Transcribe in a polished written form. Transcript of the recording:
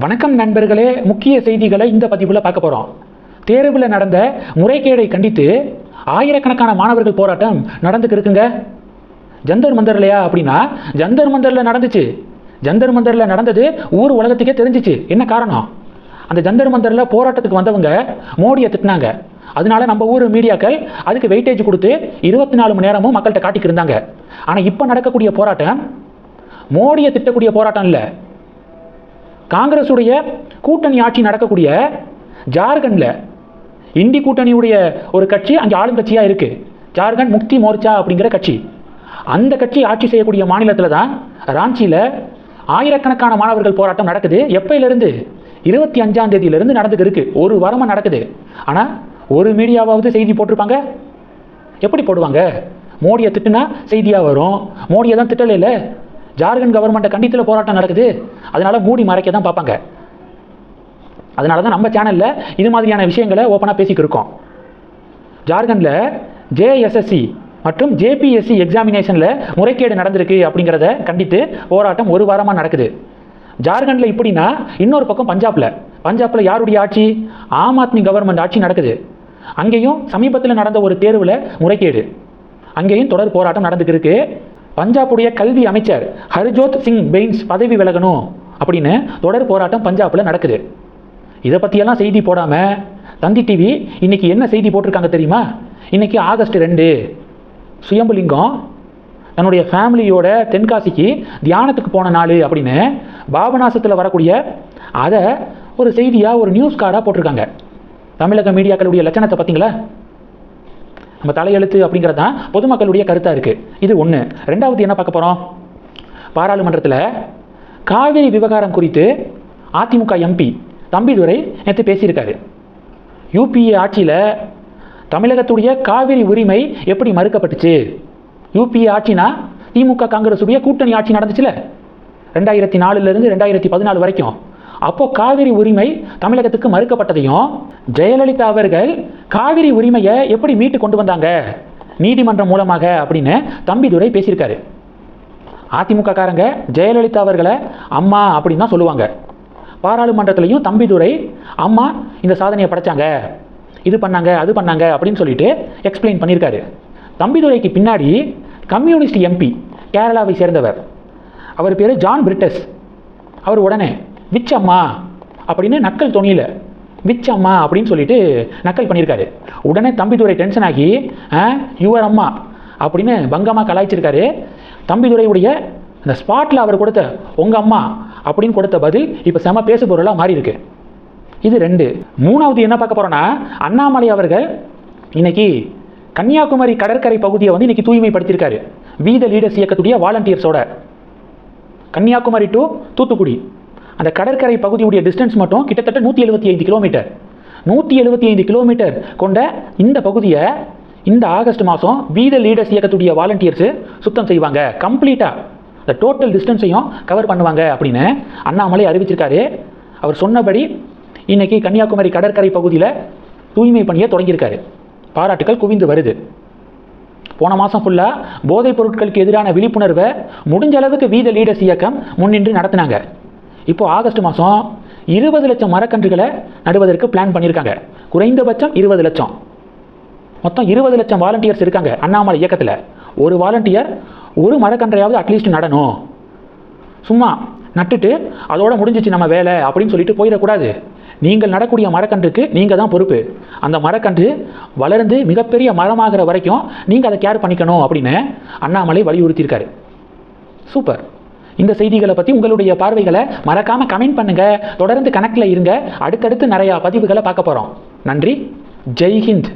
வணக்கம் நண்பர்களே, முக்கிய செய்திகளை இந்த பதிவில் பார்க்க போகிறோம். தேர்வில் நடந்த முறைகேடை கண்டித்து ஆயிரக்கணக்கான மாணவர்கள் போராட்டம் நடந்துக்கு இருக்குங்க. ஜந்தர் மந்தர்லையா அப்படின்னா ஜந்தர் மந்தரில் நடந்துச்சு. ஜந்தர் மந்தரில் நடந்தது ஊர் உலகத்துக்கே தெரிஞ்சிச்சு. என்ன காரணம்? அந்த ஜந்தர் மந்தரில் போராட்டத்துக்கு வந்தவங்க மோடியை திட்டினாங்க. அதனால நம்ம ஊர் மீடியாக்கள் அதுக்கு வெயிட்டேஜ் கொடுத்து 24 மணி நேரமும் மக்கள்கிட்ட காட்டிக்கிருந்தாங்க. ஆனால் இப்போ நடக்கக்கூடிய போராட்டம் மோடியை திட்டக்கூடிய போராட்டம் இல்லை. காங்கிரஸுடைய கூட்டணி ஆட்சி நடக்கக்கூடிய ஜார்க்கண்டில் இந்தி கூட்டணியுடைய ஒரு கட்சி அங்கே ஆளுங்கட்சியாக இருக்குது. ஜார்க்கண்ட் முக்தி மோர்ச்சா அப்படிங்கிற கட்சி. அந்த கட்சி ஆட்சி செய்யக்கூடிய மாநிலத்தில் தான் ராஞ்சியில் ஆயிரக்கணக்கான மாணவர்கள் போராட்டம் நடக்குது. எப்பயிலிருந்து? 25ஆம் தேதியிலிருந்து நடந்துக்கு இருக்கு. ஒரு வாரமாக நடக்குது. ஆனால் ஒரு மீடியாவாவது செய்தி போட்டிருப்பாங்க? எப்படி போடுவாங்க? மோடியை திட்டுனா செய்தியாக வரும். மோடியை தான் திட்டல இல்லை. ஜார்க்கண்ட் கவர்மெண்ட்டை கண்டித்தில் போராட்டம் நடக்குது. அதனால மூடி மறைக்க தான் பார்ப்பாங்க. அதனால தான் நம்ம சேனலில் இது மாதிரியான விஷயங்களை ஓப்பனாக பேசிக்கிருக்கோம். ஜார்க்கண்டில் ஜேஎஸ்எஸ்சி மற்றும் ஜேபிஎஸ்சி எக்ஸாமினேஷனில் முறைகேடு நடந்திருக்கு அப்படிங்கிறத கண்டித்து போராட்டம் ஒரு வாரமாக நடக்குது. ஜார்க்கண்டில் இப்படின்னா இன்னொரு பக்கம் பஞ்சாபில் யாருடைய ஆட்சி? ஆம் ஆத்மி கவர்மெண்ட் ஆட்சி நடக்குது. அங்கேயும் சமீபத்தில் நடந்த ஒரு தேர்வில் முறைகேடு. அங்கேயும் தொடர் போராட்டம் நடந்துக்கு இருக்கு. பஞ்சாபுடைய கல்வி அமைச்சர் ஹர்ஜோத் சிங் பெயின்ஸ் பதவி விலகணும் அப்படின்னு தொடர் போராட்டம் பஞ்சாபில் நடக்குது. இதை பற்றியெல்லாம் செய்தி போடாமல் தந்தி டிவி இன்னைக்கு என்ன செய்தி போட்டிருக்காங்க தெரியுமா? இன்னைக்கு ஆகஸ்ட் 2 சுயம்புலிங்கம் தன்னுடைய ஃபேமிலியோட தென்காசிக்கு தியானத்துக்கு போன நாள் அப்படின்னு பாபநாசத்தில் வரக்கூடிய அதை ஒரு செய்தியாக ஒரு நியூஸ் கார்டாக போட்டிருக்காங்க. தமிழக மீடியாக்களுடைய லட்சணத்தை பார்த்தீங்களா? நம்ம தலையெழுத்து அப்படிங்கிறது தான் பொதுமக்களுடைய கருத்தாக இருக்குது. இது ஒன்று. ரெண்டாவது என்ன பார்க்க போகிறோம்? பாராளுமன்றத்தில் காவிரி விவகாரம் குறித்து அதிமுக எம்பி தம்பிதுரை நேற்று பேசியிருக்காரு. யூபிஏ ஆட்சியில் தமிழகத்துடைய காவிரி உரிமை எப்படி மறுக்கப்பட்டுச்சு? யூபிஏ ஆட்சினா திமுக காங்கிரஸுடைய கூட்டணி ஆட்சி நடந்துச்சுல 2004 2014 வரைக்கும். அப்போ காவிரி உரிமை தமிழகத்துக்கு மறுக்கப்பட்டதையும் ஜெயலலிதா அவர்கள் காவிரி உரிமையை எப்படி மீட்டு கொண்டு வந்தாங்க நீதிமன்றம் மூலமாக அப்படின்னு தம்பிதுரை பேசியிருக்காரு. அதிமுக காரங்க ஜெயலலிதா அவர்களை அம்மா அப்படின்னு தான் சொல்லுவாங்க. பாராளுமன்றத்திலையும் தம்பிதுரை அம்மா இந்த சாதனையை படைச்சாங்க, இது பண்ணாங்க, அது பண்ணாங்க அப்படின்னு சொல்லிட்டு எக்ஸ்பிளைன் பண்ணியிருக்காரு. தம்பிதுரைக்கு பின்னாடி கம்யூனிஸ்ட் எம்பி கேரளாவை சேர்ந்தவர், அவர் பேர் ஜான் பிரிட்டஸ். அவர் உடனே விச் அம்மா அப்படின்னு நக்கல் தொனியில் விச் அம்மா அப்படின்னு சொல்லிட்டு நக்கல் பண்ணியிருக்காரு. உடனே தம்பிதுரை டென்ஷன் ஆகி யுவர் அம்மா அப்படின்னு பங்கமாக கலாய்ச்சிருக்காரு. தம்பிதுரையுடைய அந்த ஸ்பாட்டில் அவர் கொடுத்த உங்கள் அம்மா அப்படின்னு கொடுத்த பதில் இப்போ செம பேசு பொருளாக மாறி இருக்கு. இது 2. மூணாவது என்ன பார்க்க போகிறோன்னா, அண்ணாமலை அவர்கள் இன்னைக்கு கன்னியாகுமரி கடற்கரை பகுதியை வந்து இன்னைக்கு தூய்மைப்படுத்தியிருக்காரு. வி த லீடர்ஸ் இயக்கத்துடைய வாலண்டியர்ஸோட. கன்னியாகுமரி டு தூத்துக்குடி அந்த கடற்கரை பகுதியுடைய டிஸ்டன்ஸ் மட்டும் கிட்டத்தட்ட 175 கிலோமீட்டர். 175 கிலோமீட்டர் கொண்ட இந்த பகுதியை இந்த ஆகஸ்ட் மாதம் வி த லீடர்ஸ் இயக்கத்துடைய வாலண்டியர்ஸ் சுத்தம் செய்வாங்க. கம்ப்ளீட்டாக இந்த டோட்டல் டிஸ்டன்ஸையும் கவர் பண்ணுவாங்க அப்படின்னு அண்ணாமலை அறிவிச்சிருக்காரு. அவர் சொன்னபடி இன்னைக்கு கன்னியாகுமரி கடற்கரை பகுதியில் தூய்மை பணியை தொடங்கியிருக்காரு. பாராட்டுக்கள் குவிந்து வருது. போன மாதம் ஃபுல்லாக போதைப் பொருட்களுக்கு எதிரான விழிப்புணர்வை முடிஞ்ச அளவுக்கு வி த லீடர்ஸ் இயக்கம் முன்னின்று நடத்தினாங்க. இப்போ ஆகஸ்ட் மாதம் 20 லட்சம் மரக்கன்றுகளை நடுவதற்கு பிளான் பண்ணியிருக்காங்க. குறைந்தபட்சம் 20 லட்சம். மொத்தம் 20 லட்சம் வாலண்டியர்ஸ் இருக்காங்க அண்ணாமலை இயக்கத்தில். ஒரு வாலண்டியர் ஒரு மரக்கன்றையாவது அட்லீஸ்ட் நடணும். சும்மா நட்டுட்டு அதோட முடிஞ்சிச்சு நம்ம வேலை அப்படின்னு சொல்லிட்டு போயிடக்கூடாது. நீங்கள் நடக்கூடிய மரக்கன்றுக்கு நீங்கள் தான் பொறுப்பு. அந்த மரக்கன்று வளர்ந்து மிகப்பெரிய மரமாகிற வரைக்கும் நீங்கள் அதை கேர் பண்ணிக்கணும் அப்படின்னு அண்ணாமலை வலியுறுத்தியிருக்காரு. சூப்பர். இந்த செய்திகளை பற்றி உங்களுடைய பார்வைகளை மறக்காமல் கமெண்ட் பண்ணுங்கள். தொடர்ந்து கனெக்டில் இருங்க. அடுத்தடுத்து நிறையா பதிவுகளை பார்க்க போகிறோம். நன்றி. ஜெய் ஹிந்த்.